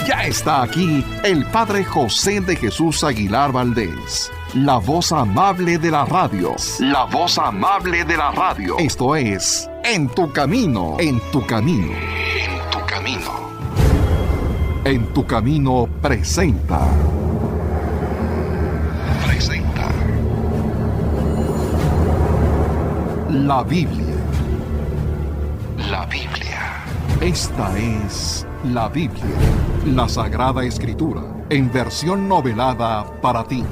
Ya está aquí el Padre José de Jesús Aguilar Valdés, la voz amable de la radio. La voz amable de la radio. Esto es En tu Camino, En tu Camino, En tu Camino. En tu Camino presenta. La Biblia. La Biblia. Esta es la Biblia, la Sagrada Escritura, en versión novelada para ti.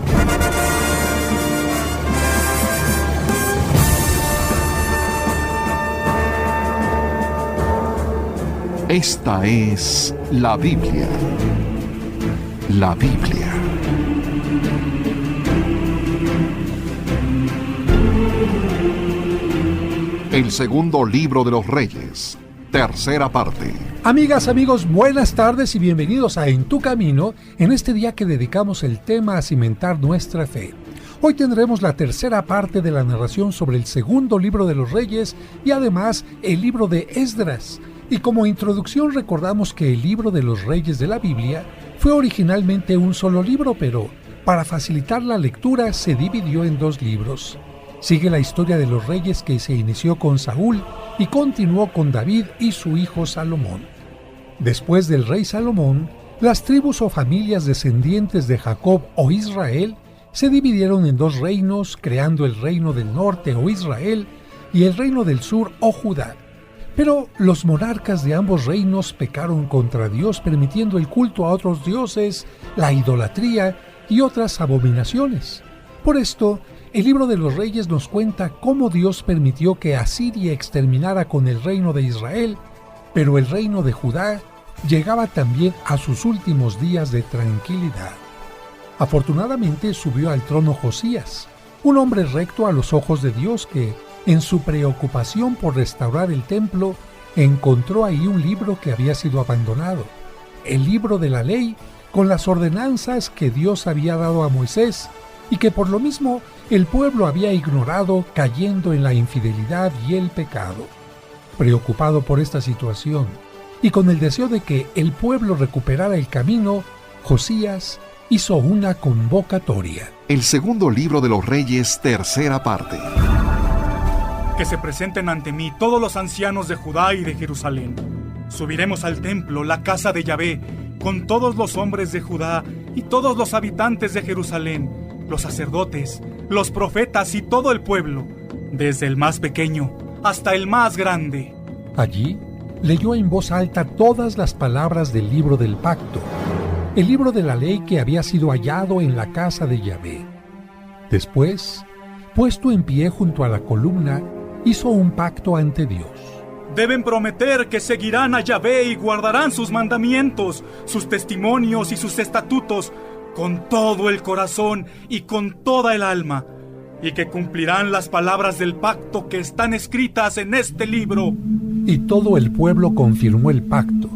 Esta es la Biblia. La Biblia. El segundo libro de los Reyes, tercera parte. Amigas, amigos, buenas tardes y bienvenidos a En tu Camino, en este día que dedicamos el tema a cimentar nuestra fe. Hoy tendremos la tercera parte de la narración sobre el segundo libro de los Reyes y además el libro de Esdras. Y como introducción recordamos que el libro de los Reyes de la Biblia fue originalmente un solo libro, pero para facilitar la lectura se dividió en dos libros. Sigue la historia de los reyes que se inició con Saúl y continuó con David y su hijo Salomón. Después del rey Salomón, las tribus o familias descendientes de Jacob o Israel se dividieron en dos reinos, creando el reino del norte o Israel y el reino del sur o Judá. Pero los monarcas de ambos reinos pecaron contra Dios, permitiendo el culto a otros dioses, la idolatría y otras abominaciones. Por esto, el libro de los Reyes nos cuenta cómo Dios permitió que Asiria exterminara con el reino de Israel, pero el reino de Judá llegaba también a sus últimos días de tranquilidad. Afortunadamente subió al trono Josías, un hombre recto a los ojos de Dios que, en su preocupación por restaurar el templo, encontró ahí un libro que había sido abandonado, el libro de la ley, con las ordenanzas que Dios había dado a Moisés, y que por lo mismo el pueblo había ignorado, cayendo en la infidelidad y el pecado. Preocupado por esta situación y con el deseo de que el pueblo recuperara el camino, Josías hizo una convocatoria. El segundo libro de los Reyes, tercera parte. Que se presenten ante mí todos los ancianos de Judá y de Jerusalén. Subiremos al templo, la casa de Yahvé, con todos los hombres de Judá y todos los habitantes de Jerusalén, los sacerdotes, los profetas y todo el pueblo, desde el más pequeño hasta el más grande. Allí leyó en voz alta todas las palabras del libro del pacto, el libro de la ley que había sido hallado en la casa de Yahvé. Después, puesto en pie junto a la columna, hizo un pacto ante Dios. Deben prometer que seguirán a Yahvé y guardarán sus mandamientos, sus testimonios y sus estatutos, con todo el corazón y con toda el alma, y que cumplirán las palabras del pacto que están escritas en este libro. Y todo el pueblo confirmó el pacto.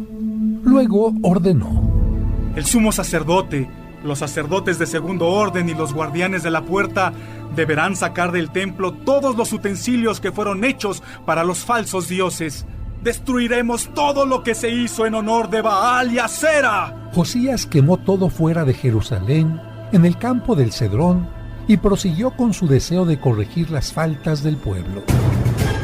Luego ordenó: el sumo sacerdote, los sacerdotes de segundo orden y los guardianes de la puerta deberán sacar del templo todos los utensilios que fueron hechos para los falsos dioses. Destruiremos todo lo que se hizo en honor de Baal y Asera. Josías quemó todo fuera de Jerusalén, en el campo del Cedrón, y prosiguió con su deseo de corregir las faltas del pueblo.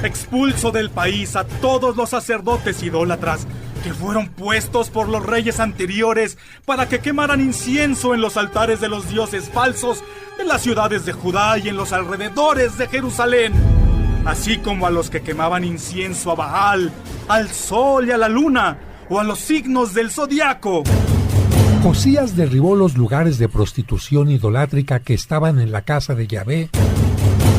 Expulso del país a todos los sacerdotes idólatras que fueron puestos por los reyes anteriores para que quemaran incienso en los altares de los dioses falsos en las ciudades de Judá y en los alrededores de Jerusalén, así como a los que quemaban incienso a Baal, al sol y a la luna, o a los signos del zodiaco. Josías derribó los lugares de prostitución idolátrica que estaban en la casa de Yahvé,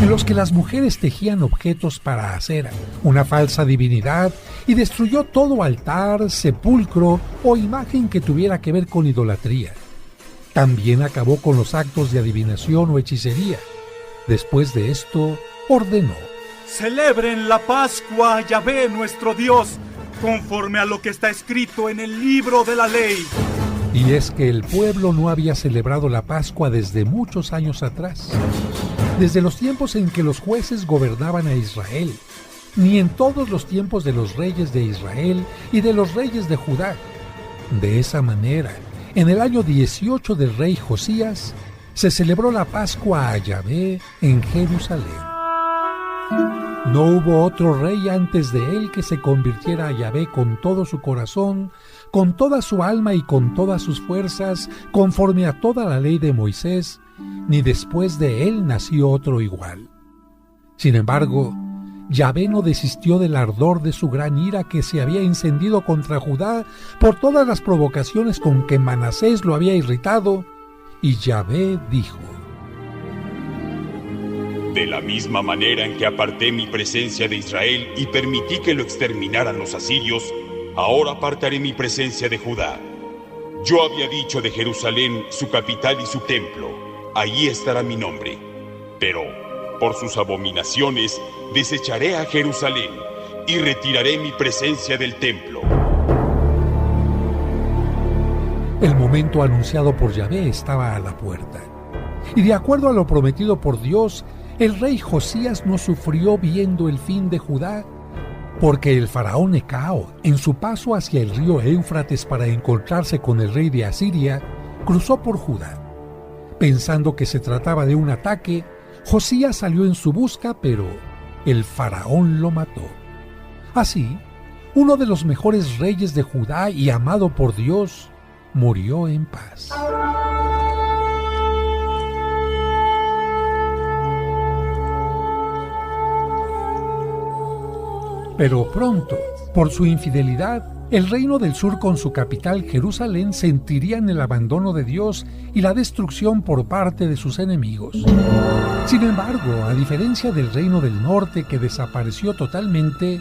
en los que las mujeres tejían objetos para Asera, una falsa divinidad, y destruyó todo altar, sepulcro o imagen que tuviera que ver con idolatría. También acabó con los actos de adivinación o hechicería. Después de esto, ordenó: celebren la Pascua a Yahvé nuestro Dios, conforme a lo que está escrito en el libro de la ley. Y es que el pueblo no había celebrado la Pascua desde muchos años atrás, desde los tiempos en que los jueces gobernaban a Israel, ni en todos los tiempos de los reyes de Israel y de los reyes de Judá. De esa manera, en el año 18 del rey Josías, se celebró la Pascua a Yahvé en Jerusalén. No hubo otro rey antes de él que se convirtiera a Yahvé con todo su corazón, con toda su alma y con todas sus fuerzas, conforme a toda la ley de Moisés, ni después de él nació otro igual. Sin embargo, Yahvé no desistió del ardor de su gran ira que se había encendido contra Judá por todas las provocaciones con que Manasés lo había irritado, y Yahvé dijo: de la misma manera en que aparté mi presencia de Israel y permití que lo exterminaran los asirios, ahora apartaré mi presencia de Judá. Yo había dicho de Jerusalén, su capital y su templo, allí estará mi nombre. Pero, por sus abominaciones, desecharé a Jerusalén y retiraré mi presencia del templo. El momento anunciado por Yahvé estaba a la puerta. Y de acuerdo a lo prometido por Dios, el rey Josías no sufrió viendo el fin de Judá, porque el faraón Necao, en su paso hacia el río Éufrates para encontrarse con el rey de Asiria, cruzó por Judá. Pensando que se trataba de un ataque, Josías salió en su busca, pero el faraón lo mató. Así, uno de los mejores reyes de Judá y amado por Dios, murió en paz. Pero pronto, por su infidelidad, el reino del sur con su capital Jerusalén sentirían el abandono de Dios y la destrucción por parte de sus enemigos. Sin embargo, a diferencia del reino del norte que desapareció totalmente,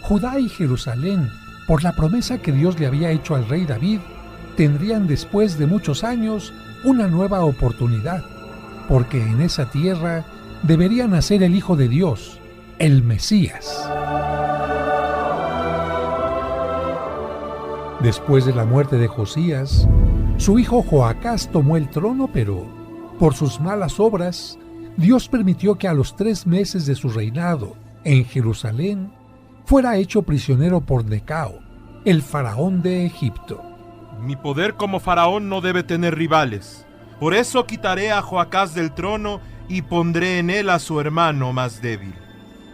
Judá y Jerusalén, por la promesa que Dios le había hecho al rey David, tendrían después de muchos años una nueva oportunidad, porque en esa tierra debería nacer el Hijo de Dios, el Mesías. Después de la muerte de Josías, su hijo Joacás tomó el trono, pero por sus malas obras, Dios permitió que a los 3 meses de su reinado en Jerusalén fuera hecho prisionero por Necao, el faraón de Egipto. Mi poder como faraón no debe tener rivales. Por eso quitaré a Joacás del trono y pondré en él a su hermano más débil.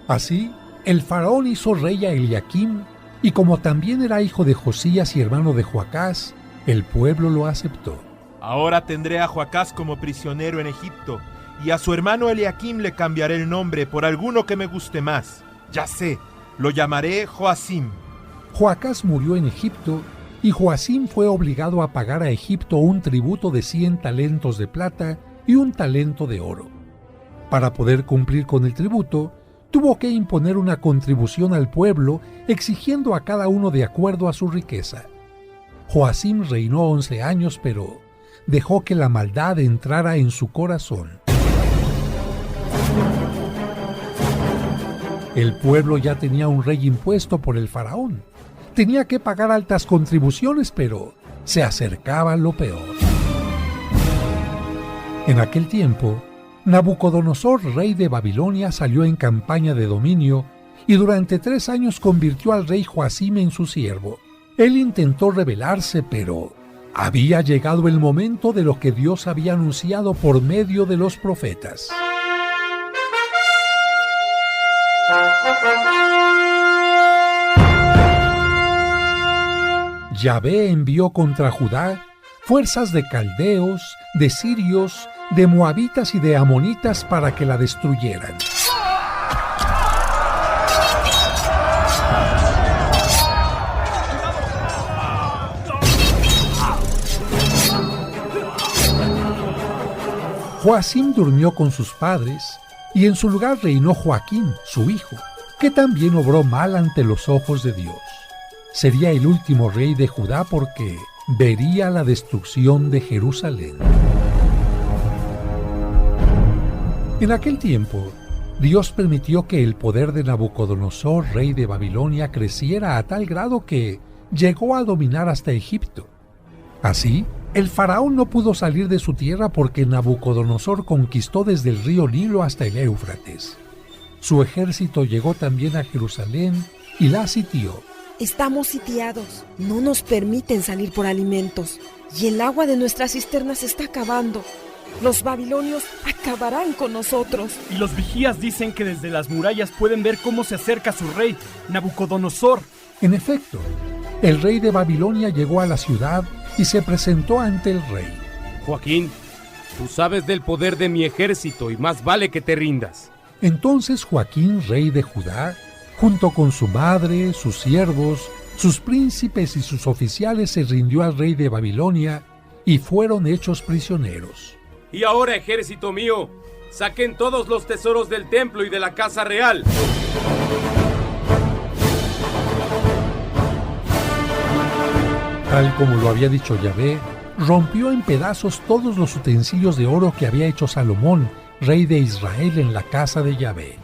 Así, el faraón hizo rey a Eliaquim, y como también era hijo de Josías y hermano de Joacás, el pueblo lo aceptó. Ahora tendré a Joacás como prisionero en Egipto, y a su hermano Eliaquim le cambiaré el nombre por alguno que me guste más. Ya sé, lo llamaré Joacim. Joacás murió en Egipto, y Joacim fue obligado a pagar a Egipto un tributo de 100 talentos de plata y 1 talento de oro. Para poder cumplir con el tributo, tuvo que imponer una contribución al pueblo, exigiendo a cada uno de acuerdo a su riqueza. Joacim reinó 11 años, pero dejó que la maldad entrara en su corazón. El pueblo ya tenía un rey impuesto por el faraón. Tenía que pagar altas contribuciones, pero se acercaba lo peor. En aquel tiempo, Nabucodonosor, rey de Babilonia, salió en campaña de dominio y durante 3 años convirtió al rey Joacim en su siervo. Él intentó rebelarse, pero había llegado el momento de lo que Dios había anunciado por medio de los profetas. Yahvé envió contra Judá fuerzas de caldeos, de sirios, de moabitas y de amonitas para que la destruyeran. Joacim durmió con sus padres y en su lugar reinó Joaquín, su hijo, que también obró mal ante los ojos de Dios. Sería el último rey de Judá porque vería la destrucción de Jerusalén. En aquel tiempo, Dios permitió que el poder de Nabucodonosor, rey de Babilonia, creciera a tal grado que llegó a dominar hasta Egipto. Así, el faraón no pudo salir de su tierra porque Nabucodonosor conquistó desde el río Nilo hasta el Éufrates. Su ejército llegó también a Jerusalén y la sitió, Estamos sitiados. No nos permiten salir por alimentos. Y el agua de nuestras cisternas se está acabando. Los babilonios acabarán con nosotros. Y los vigías dicen que desde las murallas pueden ver cómo se acerca su rey, Nabucodonosor. En efecto, el rey de Babilonia llegó a la ciudad y se presentó ante el rey. Joaquín, tú sabes del poder de mi ejército y más vale que te rindas. Entonces Joaquín, rey de Judá, junto con su madre, sus siervos, sus príncipes y sus oficiales, se rindió al rey de Babilonia y fueron hechos prisioneros. Y ahora, ejército mío, saquen todos los tesoros del templo y de la casa real. Tal como lo había dicho Yahvé, rompió en pedazos todos los utensilios de oro que había hecho Salomón, rey de Israel, en la casa de Yahvé.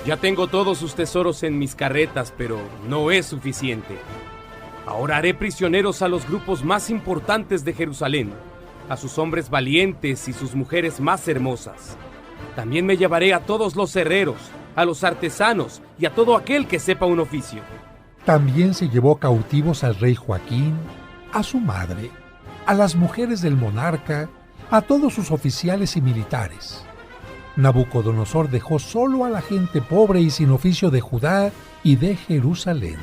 Ya tengo todos sus tesoros en mis carretas, pero no es suficiente. Ahora haré prisioneros a los grupos más importantes de Jerusalén, a sus hombres valientes y sus mujeres más hermosas. También me llevaré a todos los herreros, a los artesanos y a todo aquel que sepa un oficio. También se llevó cautivos al rey Joaquín, a su madre, a las mujeres del monarca, a todos sus oficiales y militares. Nabucodonosor dejó solo a la gente pobre y sin oficio de Judá y de Jerusalén.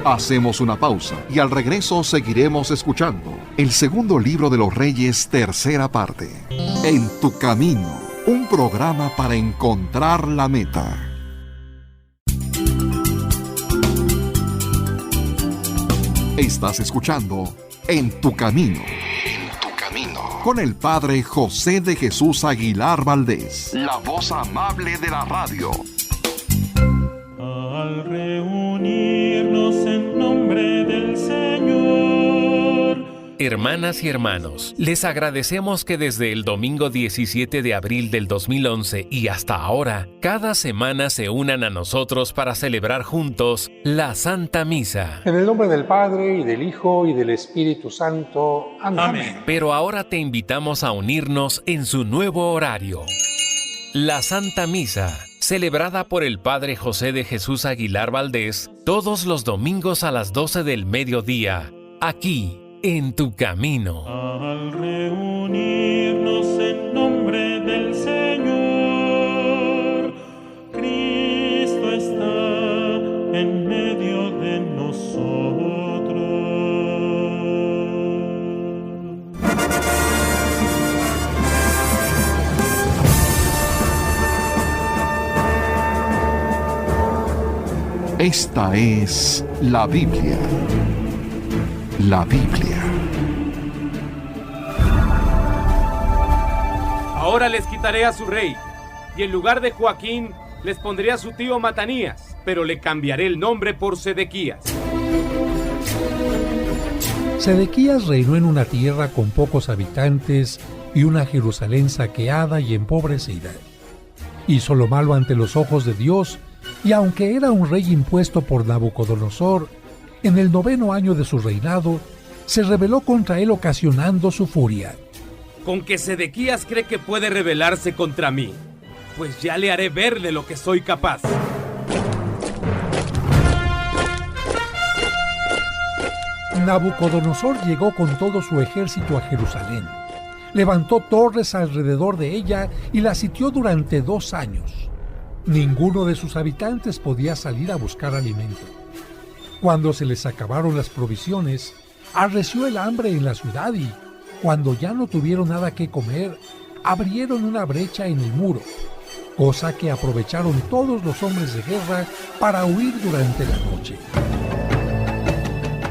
Hacemos una pausa y al regreso seguiremos escuchando el segundo libro de los Reyes, tercera parte. En tu camino, un programa para encontrar la meta. Estás escuchando En tu camino. En tu camino. Con el padre José de Jesús Aguilar Valdés, la voz amable de la radio. Al reunirnos en nombre del Señor. Hermanas y hermanos, les agradecemos que desde el domingo 17 de abril del 2011 y hasta ahora, cada semana se unan a nosotros para celebrar juntos la Santa Misa. En el nombre del Padre, y del Hijo, y del Espíritu Santo. Amén. Pero ahora te invitamos a unirnos en su nuevo horario. La Santa Misa, celebrada por el Padre José de Jesús Aguilar Valdés, todos los domingos a las 12 del mediodía, aquí, en tu camino. Al reunirnos en nombre del Señor, Cristo está en medio de nosotros. Esta es la Biblia. La Biblia. Ahora les quitaré a su rey, y en lugar de Joaquín, les pondré a su tío Matanías, pero le cambiaré el nombre por Sedequías. Sedequías reinó en una tierra con pocos habitantes y una Jerusalén saqueada y empobrecida. Hizo lo malo ante los ojos de Dios, y aunque era un rey impuesto por Nabucodonosor, en el 9º año de su reinado, se rebeló contra él, ocasionando su furia. Con que Sedequías cree que puede rebelarse contra mí, pues ya le haré ver de lo que soy capaz. Nabucodonosor llegó con todo su ejército a Jerusalén. Levantó torres alrededor de ella y la sitió durante 2 años. Ninguno de sus habitantes podía salir a buscar alimento. Cuando se les acabaron las provisiones, arreció el hambre en la ciudad y, cuando ya no tuvieron nada que comer, abrieron una brecha en el muro, cosa que aprovecharon todos los hombres de guerra para huir durante la noche.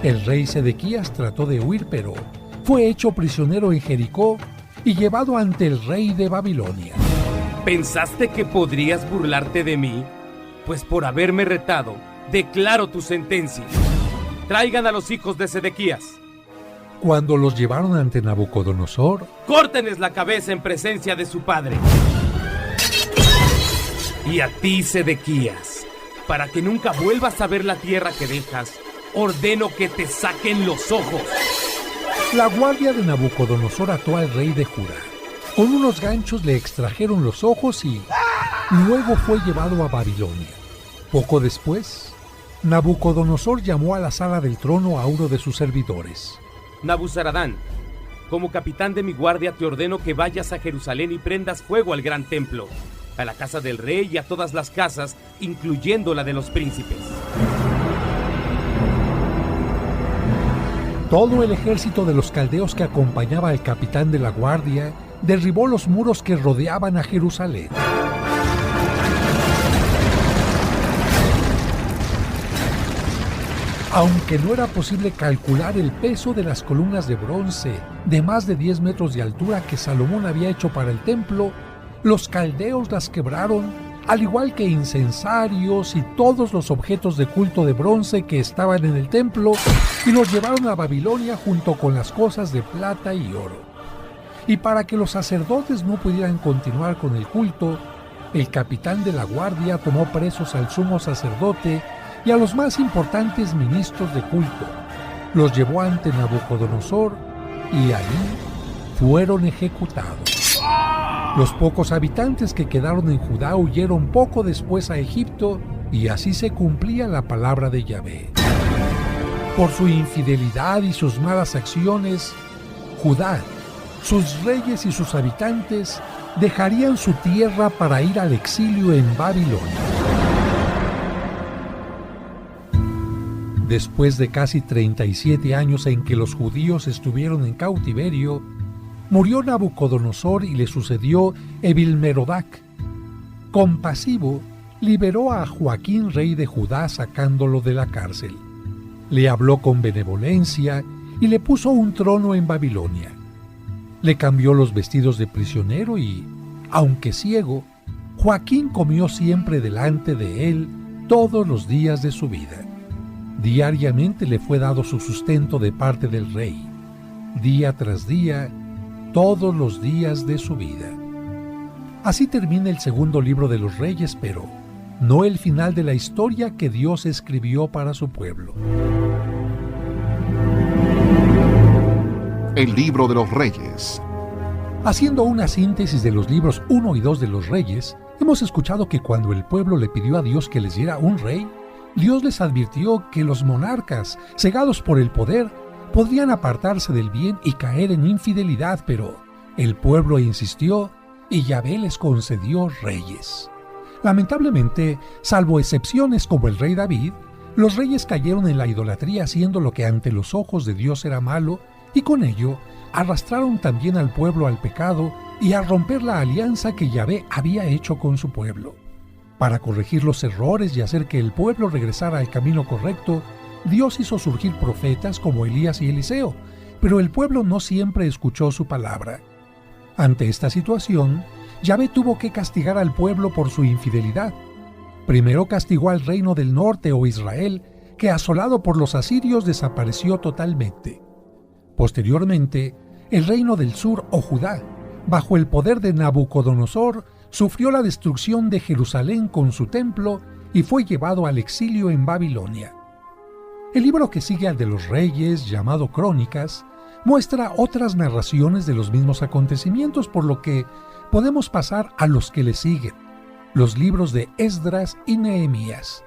El rey Sedequías trató de huir, pero fue hecho prisionero en Jericó y llevado ante el rey de Babilonia. ¿Pensaste que podrías burlarte de mí? Pues por haberme retado, declaro tu sentencia. Traigan a los hijos de Sedequías. Cuando los llevaron ante Nabucodonosor, córtenles la cabeza en presencia de su padre. Y a ti, Sedequías, para que nunca vuelvas a ver la tierra que dejas, ordeno que te saquen los ojos. La guardia de Nabucodonosor ató al rey de Judá. Con unos ganchos le extrajeron los ojos y luego fue llevado a Babilonia. Poco después, Nabucodonosor llamó a la sala del trono a uno de sus servidores. Nabuzaradán, como capitán de mi guardia te ordeno que vayas a Jerusalén y prendas fuego al gran templo, a la casa del rey y a todas las casas, incluyendo la de los príncipes. Todo el ejército de los caldeos que acompañaba al capitán de la guardia derribó los muros que rodeaban a Jerusalén. Aunque no era posible calcular el peso de las columnas de bronce de más de 10 metros de altura que Salomón había hecho para el templo, los caldeos las quebraron, al igual que incensarios y todos los objetos de culto de bronce que estaban en el templo, y los llevaron a Babilonia junto con las cosas de plata y oro. Y para que los sacerdotes no pudieran continuar con el culto, el capitán de la guardia tomó presos al sumo sacerdote y a los más importantes ministros de culto. Los llevó ante Nabucodonosor y ahí fueron ejecutados. Los pocos habitantes que quedaron en Judá huyeron poco después a Egipto y así se cumplía la palabra de Yahvé. Por su infidelidad y sus malas acciones, Judá, sus reyes y sus habitantes dejarían su tierra para ir al exilio en Babilonia. Después de casi 37 años en que los judíos estuvieron en cautiverio, murió Nabucodonosor y le sucedió Evilmerodac. Compasivo, liberó a Joaquín, rey de Judá, sacándolo de la cárcel. Le habló con benevolencia y le puso un trono en Babilonia. Le cambió los vestidos de prisionero y, aunque ciego, Joaquín comió siempre delante de él todos los días de su vida. Diariamente le fue dado su sustento de parte del rey, día tras día, todos los días de su vida. Así termina el segundo libro de los Reyes, pero no el final de la historia que Dios escribió para su pueblo. El libro de los Reyes. Haciendo una síntesis de los libros 1 y 2 de los Reyes, hemos escuchado que cuando el pueblo le pidió a Dios que les diera un rey, Dios les advirtió que los monarcas, cegados por el poder, podrían apartarse del bien y caer en infidelidad, pero el pueblo insistió y Yahvé les concedió reyes. Lamentablemente, salvo excepciones como el rey David, los reyes cayeron en la idolatría haciendo lo que ante los ojos de Dios era malo, y con ello arrastraron también al pueblo al pecado y a romper la alianza que Yahvé había hecho con su pueblo. Para corregir los errores y hacer que el pueblo regresara al camino correcto, Dios hizo surgir profetas como Elías y Eliseo, pero el pueblo no siempre escuchó su palabra. Ante esta situación, Yahvé tuvo que castigar al pueblo por su infidelidad. Primero castigó al reino del norte o Israel, que asolado por los asirios desapareció totalmente. Posteriormente, el reino del sur o Judá, bajo el poder de Nabucodonosor, sufrió la destrucción de Jerusalén con su templo y fue llevado al exilio en Babilonia. El libro que sigue al de los Reyes, llamado Crónicas, muestra otras narraciones de los mismos acontecimientos, por lo que podemos pasar a los que le siguen, los libros de Esdras y Nehemías.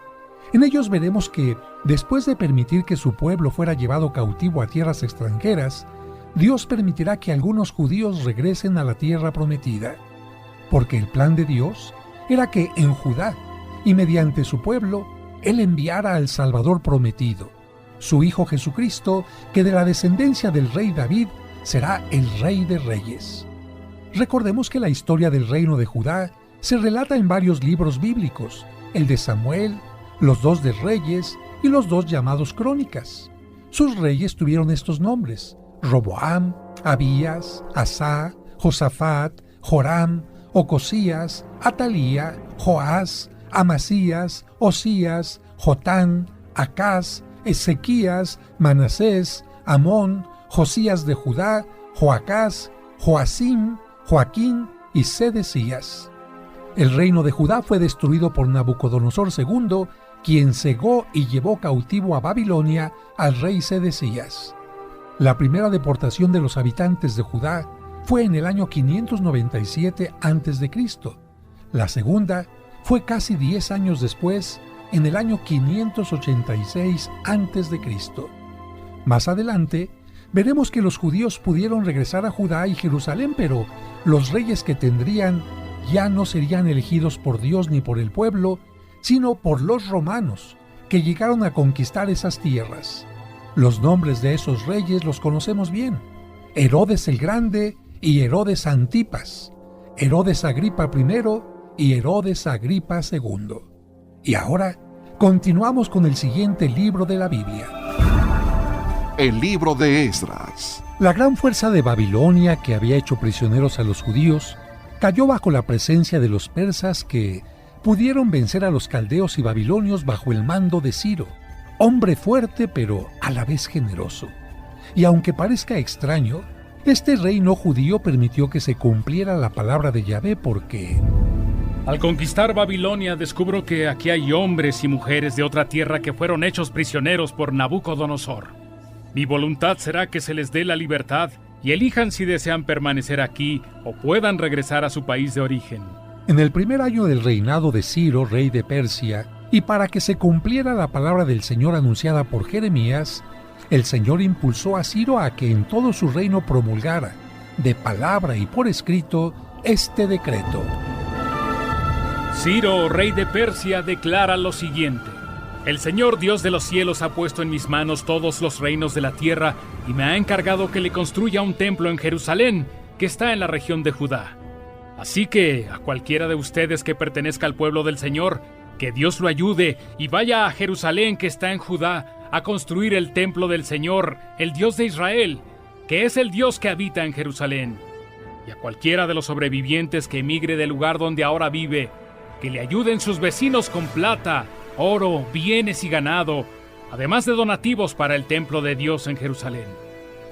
En ellos veremos que, después de permitir que su pueblo fuera llevado cautivo a tierras extranjeras, Dios permitirá que algunos judíos regresen a la tierra prometida, porque el plan de Dios era que en Judá y mediante su pueblo, Él enviara al Salvador prometido, su Hijo Jesucristo, que de la descendencia del rey David será el Rey de Reyes. Recordemos que la historia del reino de Judá se relata en varios libros bíblicos, el de Samuel, los 2 de Reyes y los 2 llamados Crónicas. Sus reyes tuvieron estos nombres: Roboam, Abías, Asá, Josafat, Joram, Ocosías, Atalía, Joás, Amasías, Osías, Jotán, Acaz, Ezequías, Manasés, Amón, Josías de Judá, Joacás, Joacim, Joaquín y Sedecías. El reino de Judá fue destruido por Nabucodonosor II, quien cegó y llevó cautivo a Babilonia al rey Sedecías. La primera deportación de los habitantes de Judá fue en el año 597 a.C. La segunda fue casi 10 años después, en el año 586 a.C. Más adelante, veremos que los judíos pudieron regresar a Judá y Jerusalén, pero los reyes que tendrían ya no serían elegidos por Dios ni por el pueblo, sino por los romanos, que llegaron a conquistar esas tierras. Los nombres de esos reyes los conocemos bien: Herodes el Grande y Herodes Antipas, Herodes Agripa I y Herodes Agripa II. Y ahora, continuamos con el siguiente libro de la Biblia. El libro de Esdras. La gran fuerza de Babilonia, que había hecho prisioneros a los judíos, cayó bajo la presencia de los persas, que pudieron vencer a los caldeos y babilonios bajo el mando de Ciro, hombre fuerte pero a la vez generoso. Y aunque parezca extraño, este rey no judío permitió que se cumpliera la palabra de Yahvé, porque al conquistar Babilonia descubro que aquí hay hombres y mujeres de otra tierra que fueron hechos prisioneros por Nabucodonosor. Mi voluntad será que se les dé la libertad y elijan si desean permanecer aquí o puedan regresar a su país de origen. En el primer año del reinado de Ciro, rey de Persia, y para que se cumpliera la palabra del Señor anunciada por Jeremías, el Señor impulsó a Ciro a que en todo su reino promulgara, de palabra y por escrito, este decreto. Ciro, rey de Persia, declara lo siguiente: el Señor Dios de los cielos ha puesto en mis manos todos los reinos de la tierra y me ha encargado que le construya un templo en Jerusalén, que está en la región de Judá. Así que a cualquiera de ustedes que pertenezca al pueblo del Señor, que Dios lo ayude y vaya a Jerusalén, que está en Judá, a construir el templo del Señor, el Dios de Israel, que es el Dios que habita en Jerusalén. Y a cualquiera de los sobrevivientes que emigre del lugar donde ahora vive, que le ayuden sus vecinos con plata, oro, bienes y ganado, además de donativos para el templo de Dios en Jerusalén.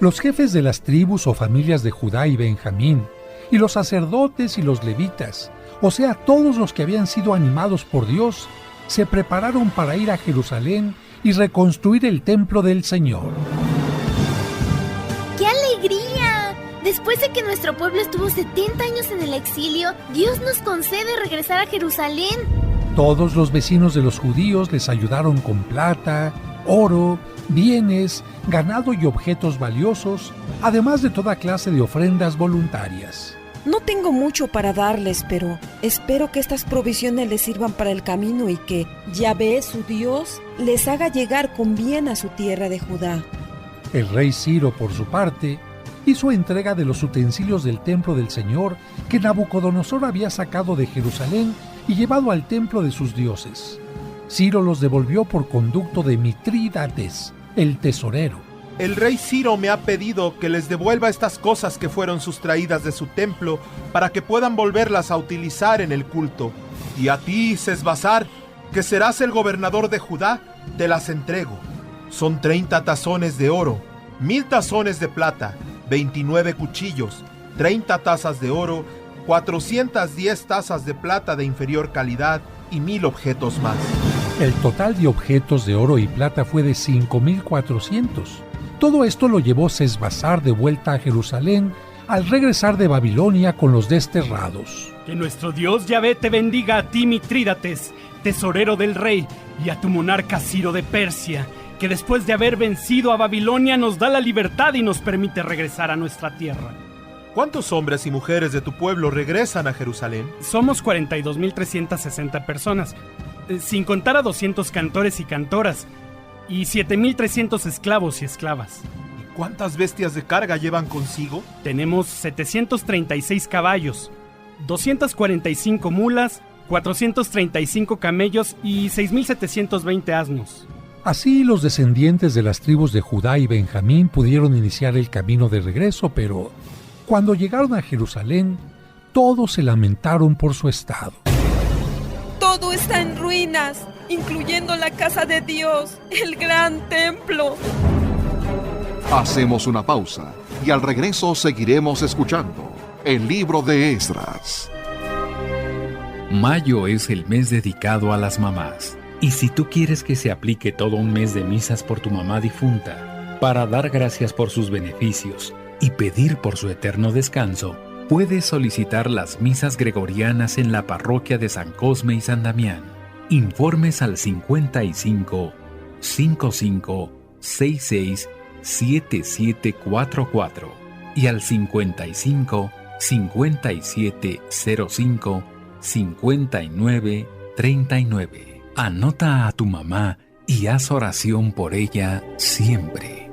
Los jefes de las tribus o familias de Judá y Benjamín, y los sacerdotes y los levitas, o sea, todos los que habían sido animados por Dios, se prepararon para ir a Jerusalén y reconstruir el templo del Señor. ¡Qué alegría! Después de que nuestro pueblo estuvo 70 años en el exilio, Dios nos concede regresar a Jerusalén. Todos los vecinos de los judíos les ayudaron con plata, oro, bienes, ganado y objetos valiosos, además de toda clase de ofrendas voluntarias. No tengo mucho para darles, pero espero que estas provisiones les sirvan para el camino y que Yahvé, su Dios, les haga llegar con bien a su tierra de Judá. El rey Ciro, por su parte, hizo entrega de los utensilios del templo del Señor que Nabucodonosor había sacado de Jerusalén y llevado al templo de sus dioses. Ciro los devolvió por conducto de Mitrídates, el tesorero. El rey Ciro me ha pedido que les devuelva estas cosas que fueron sustraídas de su templo para que puedan volverlas a utilizar en el culto. Y a ti, Sesbazar, que serás el gobernador de Judá, te las entrego. Son 30 tazones de oro, 1000 tazones de plata, 29 cuchillos, 30 tazas de oro, 410 tazas de plata de inferior calidad y 1000 objetos más. El total de objetos de oro y plata fue de 5400. Todo esto lo llevó Sesbazar de vuelta a Jerusalén al regresar de Babilonia con los desterrados. Que nuestro Dios Yahvé te bendiga a ti, Mitrídates, tesorero del rey, y a tu monarca Ciro de Persia, que después de haber vencido a Babilonia nos da la libertad y nos permite regresar a nuestra tierra. ¿Cuántos hombres y mujeres de tu pueblo regresan a Jerusalén? Somos 42.360 personas, sin contar a 200 cantores y cantoras, y 7.300 esclavos y esclavas. ¿Y cuántas bestias de carga llevan consigo? Tenemos 736 caballos, 245 mulas, 435 camellos y 6.720 asnos. Así los descendientes de las tribus de Judá y Benjamín pudieron iniciar el camino de regreso, pero cuando llegaron a Jerusalén, todos se lamentaron por su estado. Todo está en ruinas, incluyendo la casa de Dios, el gran templo. Hacemos una pausa y al regreso seguiremos escuchando el libro de Esdras. Mayo es el mes dedicado a las mamás. Y si tú quieres que se aplique todo un mes de misas por tu mamá difunta, Para dar gracias por sus beneficios y pedir por su eterno descanso, puedes solicitar las misas gregorianas en la parroquia de San Cosme y San Damián. Informes al 55 55 66 7744 y al 55 57 05 59 39. Anota a tu mamá y haz oración por ella siempre.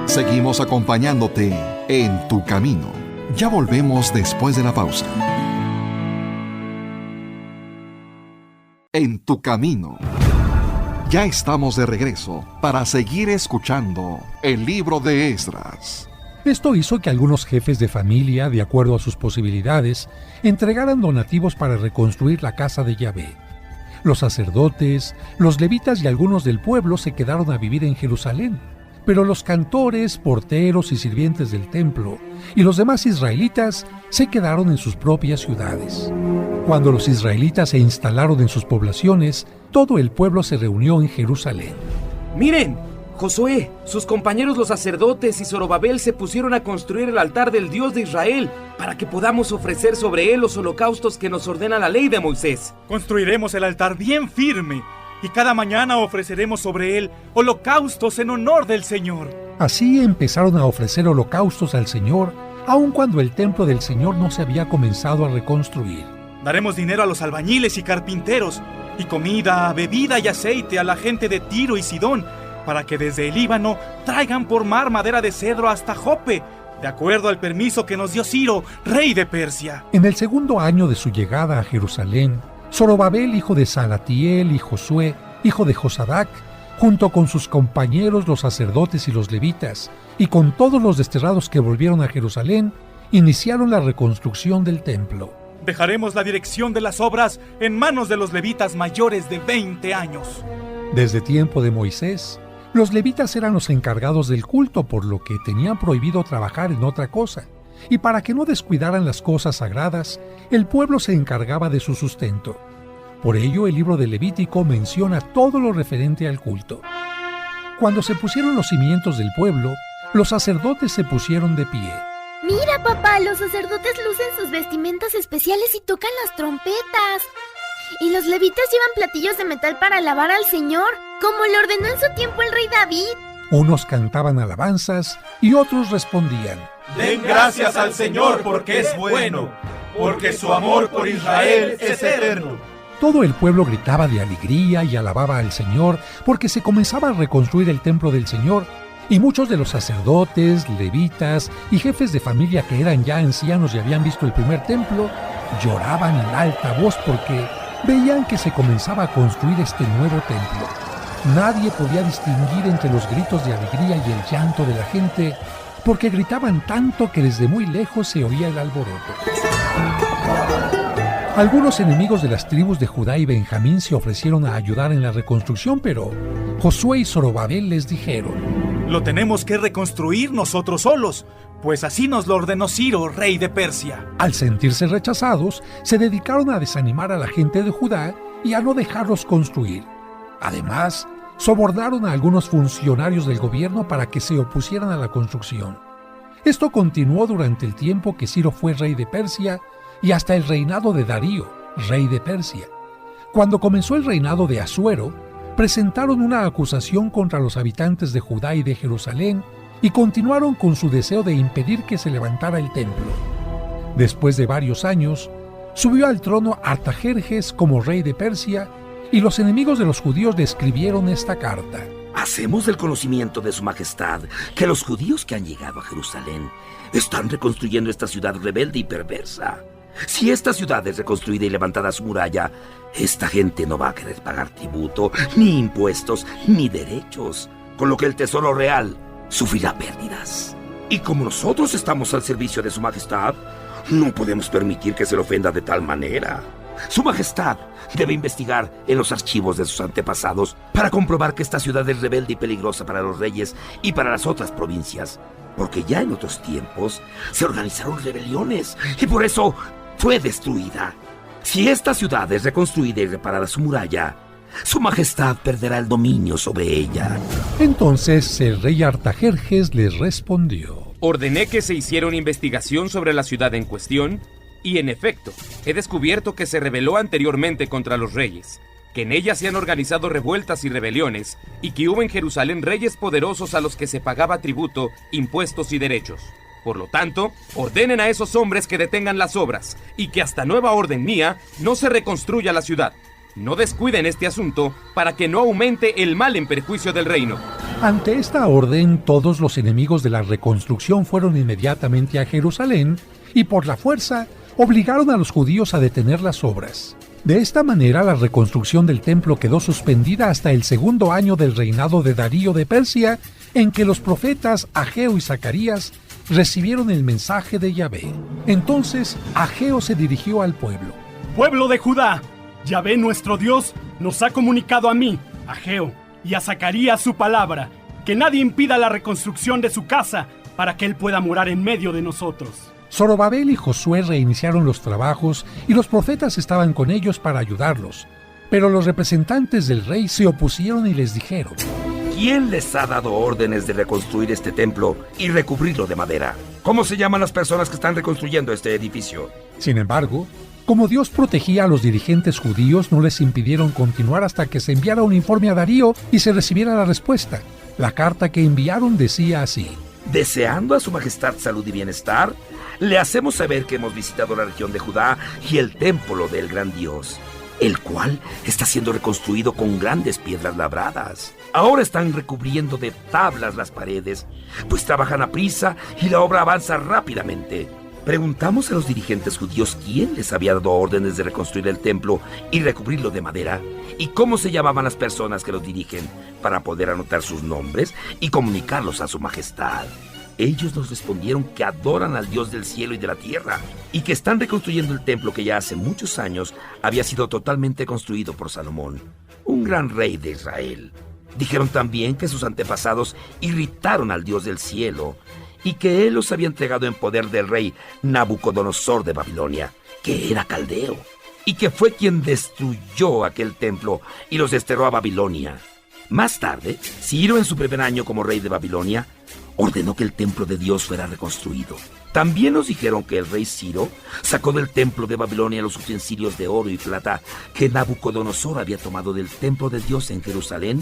Seguimos acompañándote en tu camino. Ya volvemos después de la pausa. En tu camino. Ya estamos de regreso para seguir escuchando el libro de Esdras. Esto hizo que algunos jefes de familia, de acuerdo a sus posibilidades, entregaran donativos para reconstruir la casa de Yahvé. Los sacerdotes, los levitas y algunos del pueblo se quedaron a vivir en Jerusalén, pero los cantores, porteros y sirvientes del templo y los demás israelitas se quedaron en sus propias ciudades. Cuando los israelitas se instalaron en sus poblaciones, todo el pueblo se reunió en Jerusalén. ¡Miren! Josué, sus compañeros los sacerdotes y Zorobabel se pusieron a construir el altar del Dios de Israel para que podamos ofrecer sobre él los holocaustos que nos ordena la ley de Moisés. Construiremos el altar bien firme y cada mañana ofreceremos sobre él holocaustos en honor del Señor. Así empezaron a ofrecer holocaustos al Señor, aun cuando el templo del Señor no se había comenzado a reconstruir. Daremos dinero a los albañiles y carpinteros, y comida, bebida y aceite a la gente de Tiro y Sidón, para que desde el Líbano traigan por mar madera de cedro hasta Jope, de acuerdo al permiso que nos dio Ciro, rey de Persia. En el segundo año de su llegada a Jerusalén, Zorobabel, hijo de Salatiel, y Josué, hijo de Josadac, junto con sus compañeros los sacerdotes y los levitas, y con todos los desterrados que volvieron a Jerusalén, iniciaron la reconstrucción del templo. Dejaremos la dirección de las obras en manos de los levitas mayores de 20 años. Desde tiempo de Moisés, los levitas eran los encargados del culto, por lo que tenían prohibido trabajar en otra cosa. Y para que no descuidaran las cosas sagradas, el pueblo se encargaba de su sustento. Por ello, el libro de Levítico menciona todo lo referente al culto. Cuando se pusieron los cimientos del pueblo, los sacerdotes se pusieron de pie. Mira, papá, los sacerdotes lucen sus vestimentas especiales y tocan las trompetas. Y los levitas llevan platillos de metal para alabar al Señor, como lo ordenó en su tiempo el rey David. Unos cantaban alabanzas y otros respondían: Den gracias al Señor porque es bueno, porque su amor por Israel es eterno. Todo el pueblo gritaba de alegría y alababa al Señor porque se comenzaba a reconstruir el templo del Señor, y muchos de los sacerdotes, levitas y jefes de familia que eran ya ancianos y habían visto el primer templo, lloraban en alta voz porque veían que se comenzaba a construir este nuevo templo. Nadie podía distinguir entre los gritos de alegría y el llanto de la gente, porque gritaban tanto que desde muy lejos se oía el alboroto. Algunos enemigos de las tribus de Judá y Benjamín se ofrecieron a ayudar en la reconstrucción, pero Josué y Zorobabel les dijeron: Lo tenemos que reconstruir nosotros solos, pues así nos lo ordenó Ciro, rey de Persia. Al sentirse rechazados, se dedicaron a desanimar a la gente de Judá y a no dejarlos construir. Además, sobornaron a algunos funcionarios del gobierno para que se opusieran a la construcción. Esto continuó durante el tiempo que Ciro fue rey de Persia y hasta el reinado de Darío, rey de Persia. Cuando comenzó el reinado de Asuero, presentaron una acusación contra los habitantes de Judá y de Jerusalén y continuaron con su deseo de impedir que se levantara el templo. Después de varios años, subió al trono Artajerjes como rey de Persia, y los enemigos de los judíos le escribieron esta carta: Hacemos del conocimiento de su majestad que los judíos que han llegado a Jerusalén están reconstruyendo esta ciudad rebelde y perversa. Si esta ciudad es reconstruida y levantada su muralla, esta gente no va a querer pagar tributo, ni impuestos, ni derechos, con lo que el tesoro real sufrirá pérdidas. Y como nosotros estamos al servicio de su majestad, no podemos permitir que se le ofenda de tal manera. Su majestad debe investigar en los archivos de sus antepasados para comprobar que esta ciudad es rebelde y peligrosa para los reyes y para las otras provincias, porque ya en otros tiempos se organizaron rebeliones y por eso fue destruida. Si esta ciudad es reconstruida y reparada su muralla, su majestad perderá el dominio sobre ella. Entonces el rey Artajerjes les respondió: Ordené que se hiciera una investigación sobre la ciudad en cuestión, y en efecto, he descubierto que se rebeló anteriormente contra los reyes, que en ella se han organizado revueltas y rebeliones, y que hubo en Jerusalén reyes poderosos a los que se pagaba tributo, impuestos y derechos. Por lo tanto, ordenen a esos hombres que detengan las obras, y que hasta nueva orden mía no se reconstruya la ciudad. No descuiden este asunto para que no aumente el mal en perjuicio del reino. Ante esta orden, todos los enemigos de la reconstrucción fueron inmediatamente a Jerusalén y por la fuerza obligaron a los judíos a detener las obras. De esta manera, la reconstrucción del templo quedó suspendida hasta el segundo año del reinado de Darío de Persia, en que los profetas Ageo y Zacarías recibieron el mensaje de Yahvé. Entonces, Ageo se dirigió al pueblo. Pueblo de Judá, Yahvé nuestro Dios nos ha comunicado a mí, Ageo, y a Zacarías su palabra, que nadie impida la reconstrucción de su casa para que él pueda morar en medio de nosotros. Zorobabel y Josué reiniciaron los trabajos y los profetas estaban con ellos para ayudarlos. Pero los representantes del rey se opusieron y les dijeron: ¿Quién les ha dado órdenes de reconstruir este templo y recubrirlo de madera? ¿Cómo se llaman las personas que están reconstruyendo este edificio? Sin embargo, como Dios protegía a los dirigentes judíos, no les impidieron continuar hasta que se enviara un informe a Darío y se recibiera la respuesta. La carta que enviaron decía así: Deseando a su majestad salud y bienestar, le hacemos saber que hemos visitado la región de Judá y el templo del gran Dios, el cual está siendo reconstruido con grandes piedras labradas. Ahora están recubriendo de tablas las paredes, pues trabajan a prisa y la obra avanza rápidamente. Preguntamos a los dirigentes judíos quién les había dado órdenes de reconstruir el templo y recubrirlo de madera, y cómo se llamaban las personas que los dirigen, para poder anotar sus nombres y comunicarlos a su majestad. Ellos nos respondieron que adoran al Dios del cielo y de la tierra, y que están reconstruyendo el templo que ya hace muchos años había sido totalmente construido por Salomón, un gran rey de Israel. Dijeron también que sus antepasados irritaron al Dios del cielo, y que él los había entregado en poder del rey Nabucodonosor de Babilonia, que era caldeo, y que fue quien destruyó aquel templo y los desterró a Babilonia. Más tarde, Ciro, en su primer año como rey de Babilonia, ordenó que el templo de Dios fuera reconstruido. También nos dijeron que el rey Ciro sacó del templo de Babilonia los utensilios de oro y plata que Nabucodonosor había tomado del templo de Dios en Jerusalén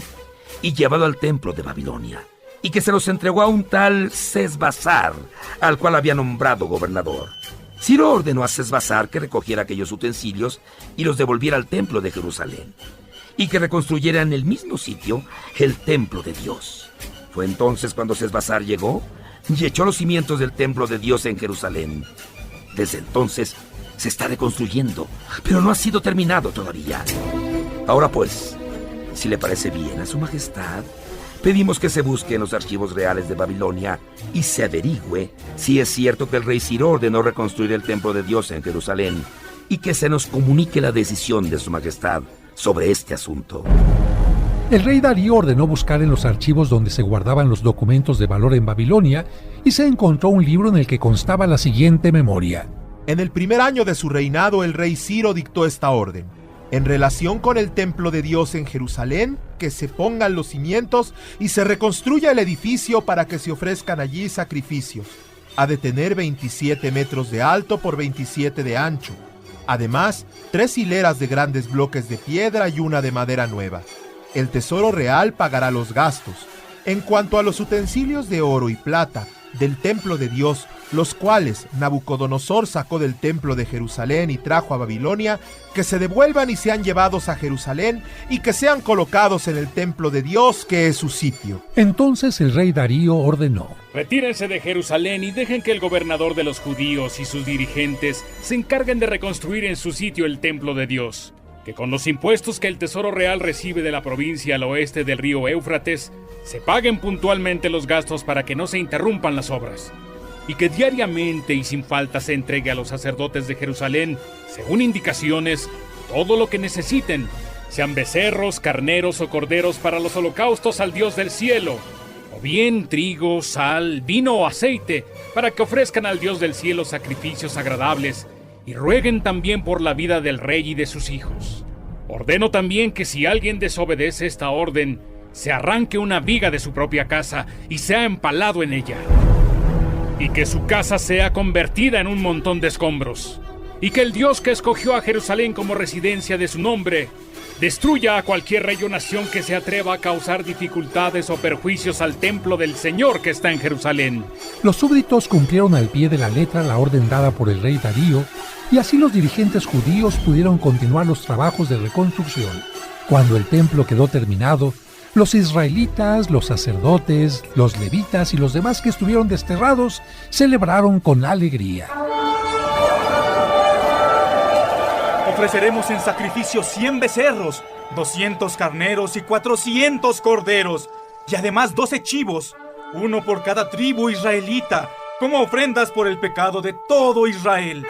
y llevado al templo de Babilonia, y que se los entregó a un tal Sesbazar, al cual había nombrado gobernador. Ciro ordenó a Sesbazar que recogiera aquellos utensilios y los devolviera al templo de Jerusalén, y que reconstruyera en el mismo sitio el templo de Dios. Fue entonces cuando Sesbazar llegó y echó los cimientos del templo de Dios en Jerusalén. Desde entonces se está reconstruyendo, pero no ha sido terminado todavía. Ahora pues, si le parece bien a su majestad, pedimos que se busque en los archivos reales de Babilonia y se averigüe si es cierto que el rey Ciro ordenó reconstruir el templo de Dios en Jerusalén, y que se nos comunique la decisión de su majestad sobre este asunto. El rey Darío ordenó buscar en los archivos donde se guardaban los documentos de valor en Babilonia y se encontró un libro en el que constaba la siguiente memoria. En el primer año de su reinado, el rey Ciro dictó esta orden: en relación con el templo de Dios en Jerusalén, que se pongan los cimientos y se reconstruya el edificio para que se ofrezcan allí sacrificios. Ha de tener 27 metros de alto por 27 de ancho. Además, 3 hileras de grandes bloques de piedra y una de madera nueva. El tesoro real pagará los gastos. En cuanto a los utensilios de oro y plata del templo de Dios, los cuales Nabucodonosor sacó del templo de Jerusalén y trajo a Babilonia, que se devuelvan y sean llevados a Jerusalén y que sean colocados en el templo de Dios, que es su sitio. Entonces el rey Darío ordenó: retírense de Jerusalén y dejen que el gobernador de los judíos y sus dirigentes se encarguen de reconstruir en su sitio el templo de Dios. Que con los impuestos que el Tesoro Real recibe de la provincia al oeste del río Éufrates, se paguen puntualmente los gastos para que no se interrumpan las obras. Y que diariamente y sin falta se entregue a los sacerdotes de Jerusalén, según indicaciones, todo lo que necesiten, sean becerros, carneros o corderos para los holocaustos al Dios del cielo, o bien trigo, sal, vino o aceite, para que ofrezcan al Dios del cielo sacrificios agradables, y rueguen también por la vida del rey y de sus hijos. Ordeno también que si alguien desobedece esta orden, se arranque una viga de su propia casa y sea empalado en ella, y que su casa sea convertida en un montón de escombros, y que el Dios que escogió a Jerusalén como residencia de su nombre destruya a cualquier rey o nación que se atreva a causar dificultades o perjuicios al templo del Señor que está en Jerusalén. Los súbditos cumplieron al pie de la letra la orden dada por el rey Darío, y así los dirigentes judíos pudieron continuar los trabajos de reconstrucción. Cuando el templo quedó terminado, los israelitas, los sacerdotes, los levitas y los demás que estuvieron desterrados celebraron con alegría. Ofreceremos en sacrificio 100 becerros, 200 carneros y 400 corderos, y además 12 chivos, uno por cada tribu israelita, como ofrendas por el pecado de todo Israel.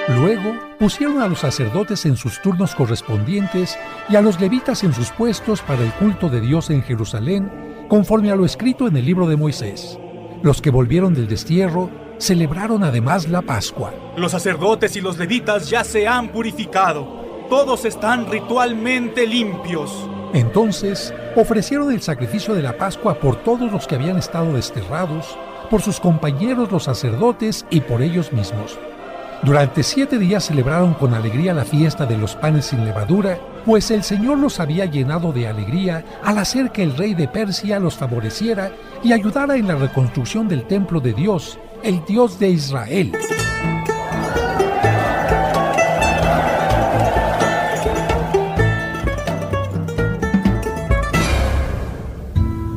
Luego pusieron a los sacerdotes en sus turnos correspondientes y a los levitas en sus puestos para el culto de Dios en Jerusalén, conforme a lo escrito en el libro de Moisés. Los que volvieron del destierro celebraron además la Pascua. Los sacerdotes y los levitas ya se han purificado. Todos están ritualmente limpios. Entonces ofrecieron el sacrificio de la Pascua por todos los que habían estado desterrados, por sus compañeros los sacerdotes y por ellos mismos. Durante 7 días celebraron con alegría la fiesta de los panes sin levadura, pues el Señor los había llenado de alegría al hacer que el rey de Persia los favoreciera y ayudara en la reconstrucción del templo de Dios, el Dios de Israel.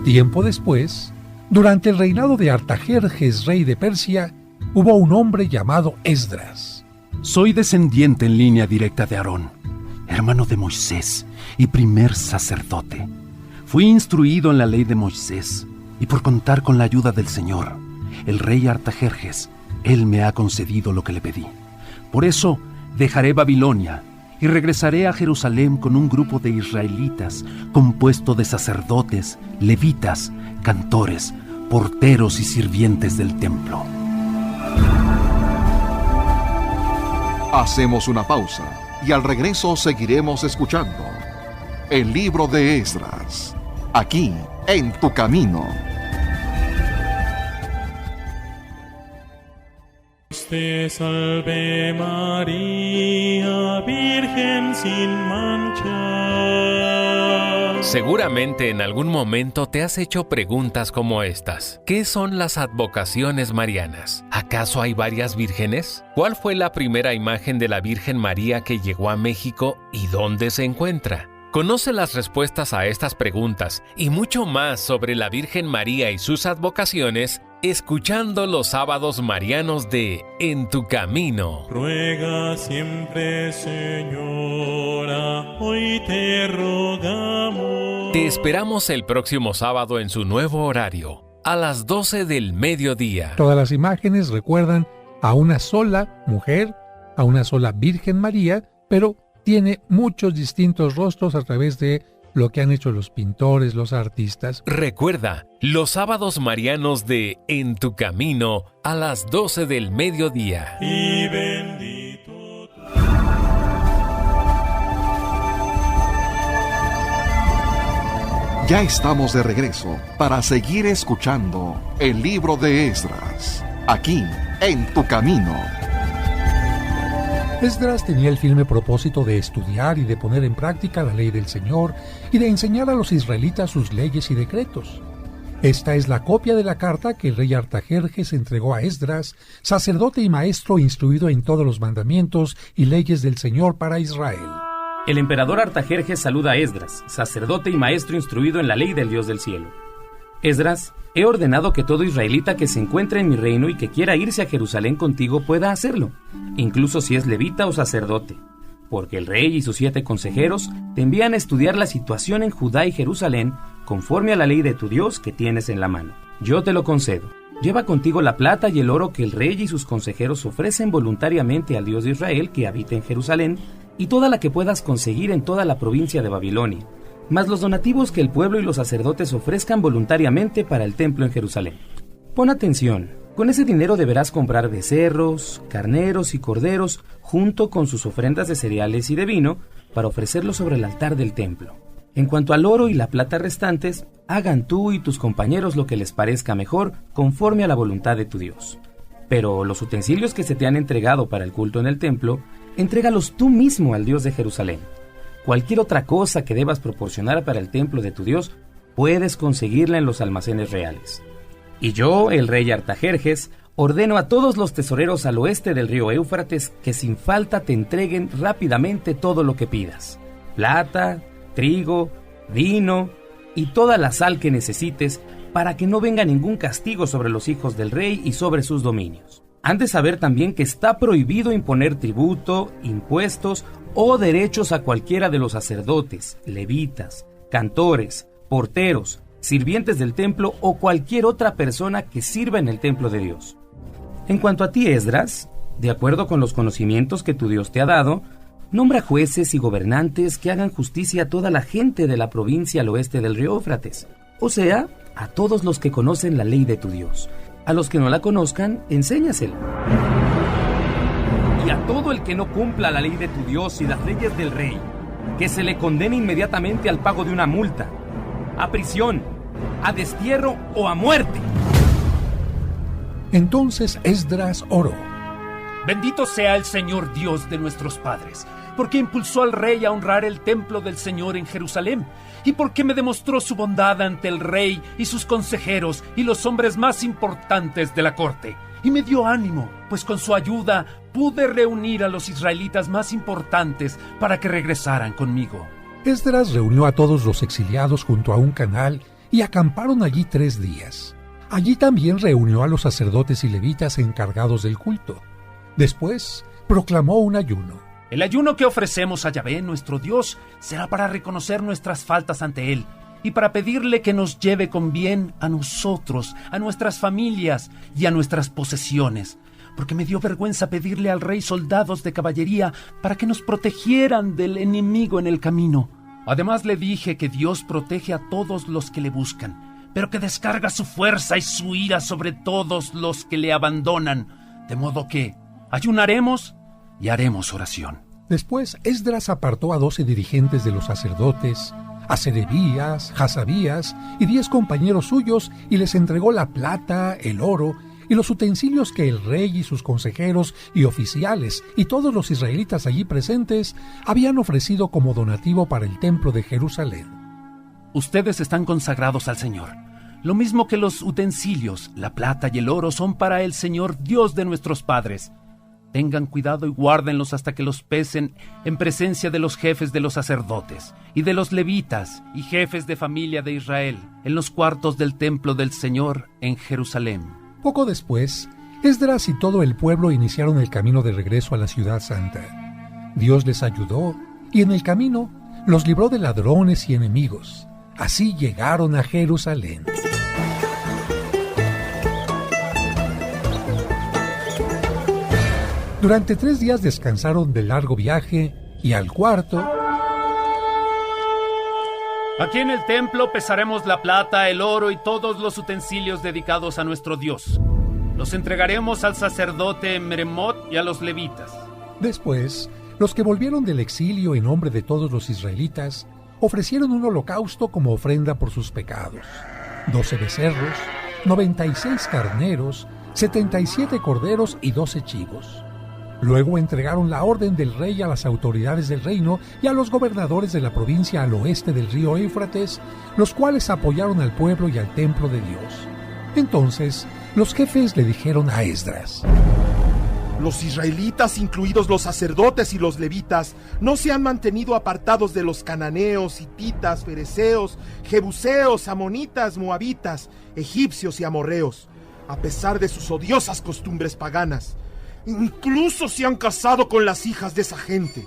Tiempo después, durante el reinado de Artajerjes, rey de Persia, hubo un hombre llamado Esdras. Soy descendiente en línea directa de Aarón, hermano de Moisés y primer sacerdote. Fui instruido en la ley de Moisés, y por contar con la ayuda del Señor, el rey Artajerjes, él me ha concedido lo que le pedí. Por eso dejaré Babilonia y regresaré a Jerusalén con un grupo de israelitas compuesto de sacerdotes, levitas, cantores, porteros y sirvientes del templo. Hacemos una pausa y al regreso seguiremos escuchando el libro de Esdras, aquí en Tu Camino. Te salve María, Virgen sin mancha. Seguramente en algún momento te has hecho preguntas como estas. ¿Qué son las advocaciones marianas? ¿Acaso hay varias vírgenes? ¿Cuál fue la primera imagen de la Virgen María que llegó a México y dónde se encuentra? Conoce las respuestas a estas preguntas y mucho más sobre la Virgen María y sus advocaciones escuchando los sábados marianos de En Tu Camino. Ruega siempre, Señora, hoy te rogamos. Te esperamos el próximo sábado en su nuevo horario, a las 12 del mediodía. Todas las imágenes recuerdan a una sola mujer, a una sola Virgen María, pero tiene muchos distintos rostros a través de lo que han hecho los pintores, los artistas. Recuerda, los sábados marianos de En Tu Camino a las 12 del mediodía. Y bendito. Ya estamos de regreso para seguir escuchando el libro de Esdras, aquí en Tu Camino. Esdras tenía el firme propósito de estudiar y de poner en práctica la ley del Señor y de enseñar a los israelitas sus leyes y decretos. Esta es la copia de la carta que el rey Artajerjes entregó a Esdras, sacerdote y maestro instruido en todos los mandamientos y leyes del Señor para Israel. El emperador Artajerjes saluda a Esdras, sacerdote y maestro instruido en la ley del Dios del cielo. Esdras, he ordenado que todo israelita que se encuentre en mi reino y que quiera irse a Jerusalén contigo pueda hacerlo, incluso si es levita o sacerdote, porque el rey y sus 7 consejeros te envían a estudiar la situación en Judá y Jerusalén conforme a la ley de tu Dios que tienes en la mano. Yo te lo concedo. Lleva contigo la plata y el oro que el rey y sus consejeros ofrecen voluntariamente al Dios de Israel que habita en Jerusalén, y toda la que puedas conseguir en toda la provincia de Babilonia, más los donativos que el pueblo y los sacerdotes ofrezcan voluntariamente para el templo en Jerusalén. Pon atención Con ese dinero deberás comprar becerros, carneros y corderos, junto con sus ofrendas de cereales y de vino, para ofrecerlos sobre el altar del templo. En cuanto al oro y la plata restantes, hagan tú y tus compañeros lo que les parezca mejor, conforme a la voluntad de tu Dios. Pero los utensilios que se te han entregado para el culto en el templo, entrégalos tú mismo al Dios de Jerusalén. Cualquier otra cosa que debas proporcionar para el templo de tu Dios, puedes conseguirla en los almacenes reales. Y yo, el rey Artajerjes, ordeno a todos los tesoreros al oeste del río Éufrates que sin falta te entreguen rápidamente todo lo que pidas: plata, trigo, vino y toda la sal que necesites, para que no venga ningún castigo sobre los hijos del rey y sobre sus dominios. Han de saber también que está prohibido imponer tributo, impuestos o derechos a cualquiera de los sacerdotes, levitas, cantores, porteros, sirvientes del templo o cualquier otra persona que sirva en el templo de Dios. En cuanto a ti, Esdras, de acuerdo con los conocimientos que tu Dios te ha dado, nombra jueces y gobernantes que hagan justicia a toda la gente de la provincia al oeste del río Éufrates, o sea, a todos los que conocen la ley de tu Dios. A los que no la conozcan, enséñasela. Y a todo el que no cumpla la ley de tu Dios y las leyes del rey, que se le condene inmediatamente al pago de una multa, a prisión, a destierro o a muerte. Entonces Esdras oró: Bendito sea el Señor Dios de nuestros padres, porque impulsó al rey a honrar el templo del Señor en Jerusalén, y porque me demostró su bondad ante el rey y sus consejeros y los hombres más importantes de la corte, y me dio ánimo, pues con su ayuda pude reunir a los israelitas más importantes para que regresaran conmigo. Esdras reunió a todos los exiliados junto a un canal y acamparon allí 3 días. Allí también reunió a los sacerdotes y levitas encargados del culto. Después proclamó un ayuno. El ayuno que ofrecemos a Yahvé, nuestro Dios, será para reconocer nuestras faltas ante Él y para pedirle que nos lleve con bien a nosotros, a nuestras familias y a nuestras posesiones, porque me dio vergüenza pedirle al rey soldados de caballería para que nos protegieran del enemigo en el camino. Además le dije que Dios protege a todos los que le buscan, pero que descarga su fuerza y su ira sobre todos los que le abandonan, de modo que ayunaremos y haremos oración. Después Esdras apartó a 12 dirigentes de los sacerdotes, a Serebías, Hasabías y 10 compañeros suyos, y les entregó la plata, el oro y los utensilios que el rey y sus consejeros y oficiales y todos los israelitas allí presentes habían ofrecido como donativo para el templo de Jerusalén. Ustedes están consagrados al Señor. Lo mismo que los utensilios, la plata y el oro son para el Señor Dios de nuestros padres. Tengan cuidado y guárdenlos hasta que los pesen en presencia de los jefes de los sacerdotes y de los levitas y jefes de familia de Israel en los cuartos del templo del Señor en Jerusalén. Poco después, Esdras y todo el pueblo iniciaron el camino de regreso a la ciudad santa. Dios les ayudó y en el camino los libró de ladrones y enemigos. Así llegaron a Jerusalén. Durante 3 días descansaron del largo viaje y al cuarto... Aquí en el templo pesaremos la plata, el oro y todos los utensilios dedicados a nuestro Dios. Los entregaremos al sacerdote Meremot y a los levitas. Después, los que volvieron del exilio en nombre de todos los israelitas ofrecieron un holocausto como ofrenda por sus pecados: 12 becerros, 96 carneros, 77 corderos y 12 chivos. Luego entregaron la orden del rey a las autoridades del reino y a los gobernadores de la provincia al oeste del río Éufrates, los cuales apoyaron al pueblo y al templo de Dios. Entonces, los jefes le dijeron a Esdras: Los israelitas, incluidos los sacerdotes y los levitas, no se han mantenido apartados de los cananeos, hititas, fereceos, jebuseos, amonitas, moabitas, egipcios y amorreos, a pesar de sus odiosas costumbres paganas. Incluso se han casado con las hijas de esa gente.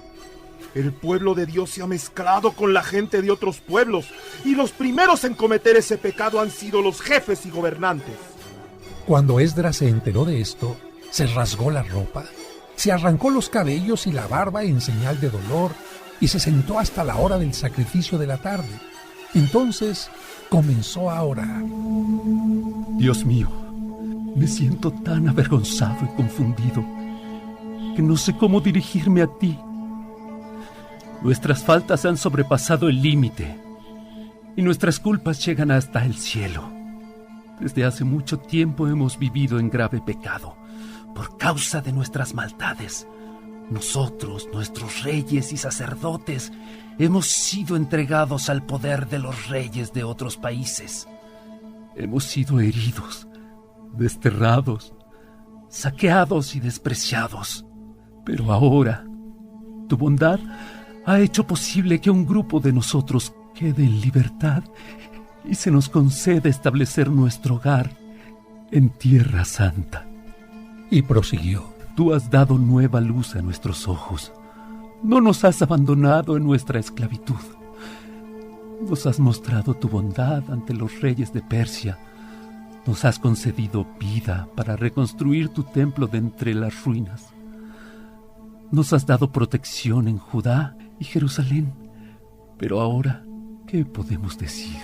El pueblo de Dios se ha mezclado con la gente de otros pueblos, y los primeros en cometer ese pecado han sido los jefes y gobernantes. Cuando Esdras se enteró de esto, se rasgó la ropa, se arrancó los cabellos y la barba en señal de dolor, y se sentó hasta la hora del sacrificio de la tarde. Entonces comenzó a orar: Dios mío, Me siento tan avergonzado y confundido que no sé cómo dirigirme a ti. Nuestras faltas han sobrepasado el límite y nuestras culpas llegan hasta el cielo. Desde hace mucho tiempo hemos vivido en grave pecado por causa de nuestras maldades. Nosotros, nuestros reyes y sacerdotes, hemos sido entregados al poder de los reyes de otros países. Hemos sido heridos, desterrados, saqueados y despreciados. Pero ahora, tu bondad ha hecho posible que un grupo de nosotros quede en libertad y se nos concede establecer nuestro hogar en Tierra Santa. Y prosiguió: Tú has dado nueva luz a nuestros ojos. No nos has abandonado en nuestra esclavitud. Nos has mostrado tu bondad ante los reyes de Persia. Nos has concedido vida para reconstruir tu templo de entre las ruinas. Nos has dado protección en Judá y Jerusalén. Pero ahora, ¿qué podemos decir?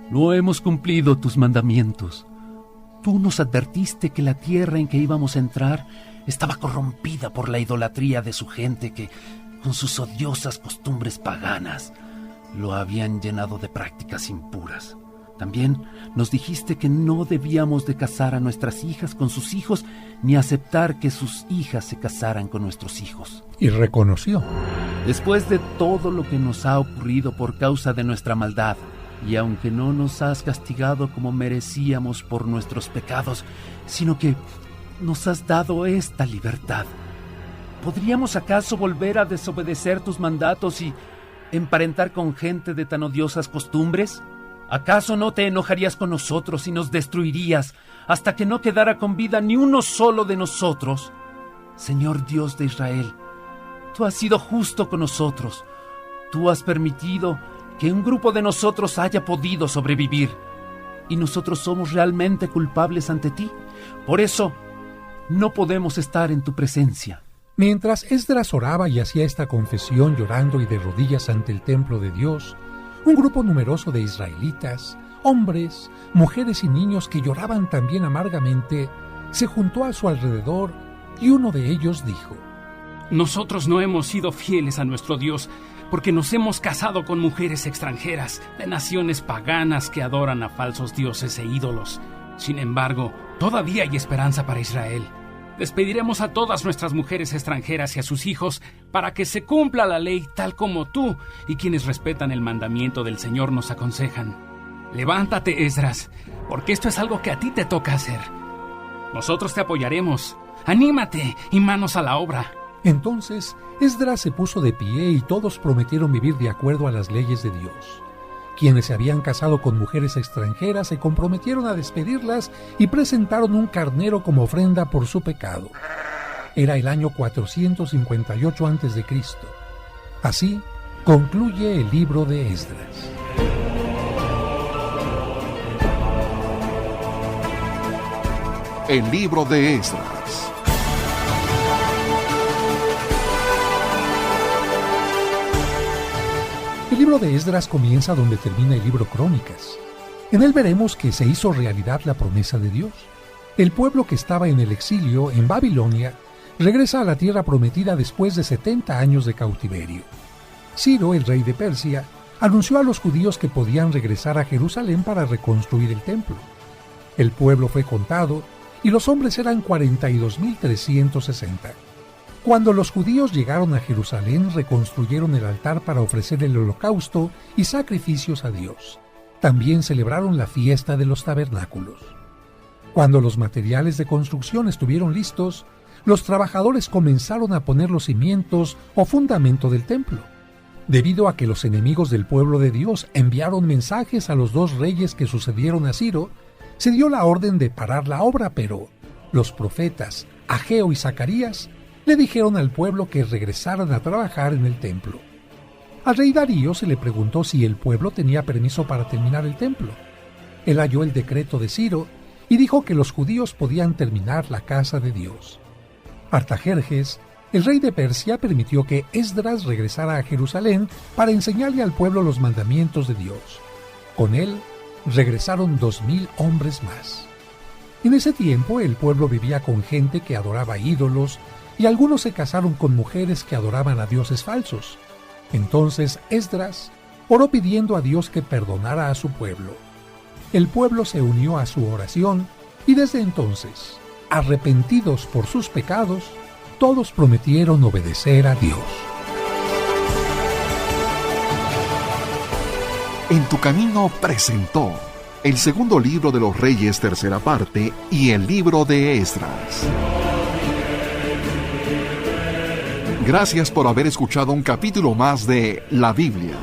No hemos cumplido tus mandamientos. Tú nos advertiste que la tierra en que íbamos a entrar estaba corrompida por la idolatría de su gente que, con sus odiosas costumbres paganas, lo habían llenado de prácticas impuras. También nos dijiste que no debíamos de casar a nuestras hijas con sus hijos, ni aceptar que sus hijas se casaran con nuestros hijos. Y reconoció: Después de todo lo que nos ha ocurrido por causa de nuestra maldad, y aunque no nos has castigado como merecíamos por nuestros pecados, sino que nos has dado esta libertad, ¿podríamos acaso volver a desobedecer tus mandatos y emparentar con gente de tan odiosas costumbres? ¿Acaso no te enojarías con nosotros y nos destruirías hasta que no quedara con vida ni uno solo de nosotros? Señor Dios de Israel, tú has sido justo con nosotros. Tú has permitido que un grupo de nosotros haya podido sobrevivir, y nosotros somos realmente culpables ante ti. Por eso, no podemos estar en tu presencia. Mientras Esdras oraba y hacía esta confesión llorando y de rodillas ante el templo de Dios, un grupo numeroso de israelitas, hombres, mujeres y niños que lloraban también amargamente, se juntó a su alrededor y uno de ellos dijo: Nosotros no hemos sido fieles a nuestro Dios porque nos hemos casado con mujeres extranjeras de naciones paganas que adoran a falsos dioses e ídolos. Sin embargo, todavía hay esperanza para Israel. Despediremos a todas nuestras mujeres extranjeras y a sus hijos para que se cumpla la ley tal como tú y quienes respetan el mandamiento del Señor nos aconsejan. Levántate, Esdras, porque esto es algo que a ti te toca hacer. Nosotros te apoyaremos. Anímate y manos a la obra. Entonces Esdras se puso de pie y todos prometieron vivir de acuerdo a las leyes de Dios. Quienes se habían casado con mujeres extranjeras se comprometieron a despedirlas y presentaron un carnero como ofrenda por su pecado. Era el año 458 a.C. Así concluye el libro de Esdras. El libro de Esdras. El libro de Esdras comienza donde termina el libro Crónicas. En él veremos que se hizo realidad la promesa de Dios. El pueblo que estaba en el exilio en Babilonia regresa a la tierra prometida después de 70 años de cautiverio. Ciro, el rey de Persia, anunció a los judíos que podían regresar a Jerusalén para reconstruir el templo. El pueblo fue contado y los hombres eran 42.360. Cuando los judíos llegaron a Jerusalén, reconstruyeron el altar para ofrecer el holocausto y sacrificios a Dios. También celebraron la fiesta de los tabernáculos. Cuando los materiales de construcción estuvieron listos, los trabajadores comenzaron a poner los cimientos o fundamento del templo. Debido a que los enemigos del pueblo de Dios enviaron mensajes a los dos reyes que sucedieron a Ciro, se dio la orden de parar la obra, pero los profetas Ageo y Zacarías le dijeron al pueblo que regresaran a trabajar en el templo. Al rey Darío se le preguntó si el pueblo tenía permiso para terminar el templo. Él halló el decreto de Ciro y dijo que los judíos podían terminar la casa de Dios. Artajerjes, el rey de Persia, permitió que Esdras regresara a Jerusalén para enseñarle al pueblo los mandamientos de Dios. Con él regresaron 2,000 hombres más. En ese tiempo el pueblo vivía con gente que adoraba ídolos y algunos se casaron con mujeres que adoraban a dioses falsos. Entonces Esdras oró pidiendo a Dios que perdonara a su pueblo. El pueblo se unió a su oración y desde entonces, arrepentidos por sus pecados, todos prometieron obedecer a Dios. En tu camino presentó el segundo libro de los Reyes, tercera parte, y el libro de Esdras. Gracias por haber escuchado un capítulo más de La Biblia,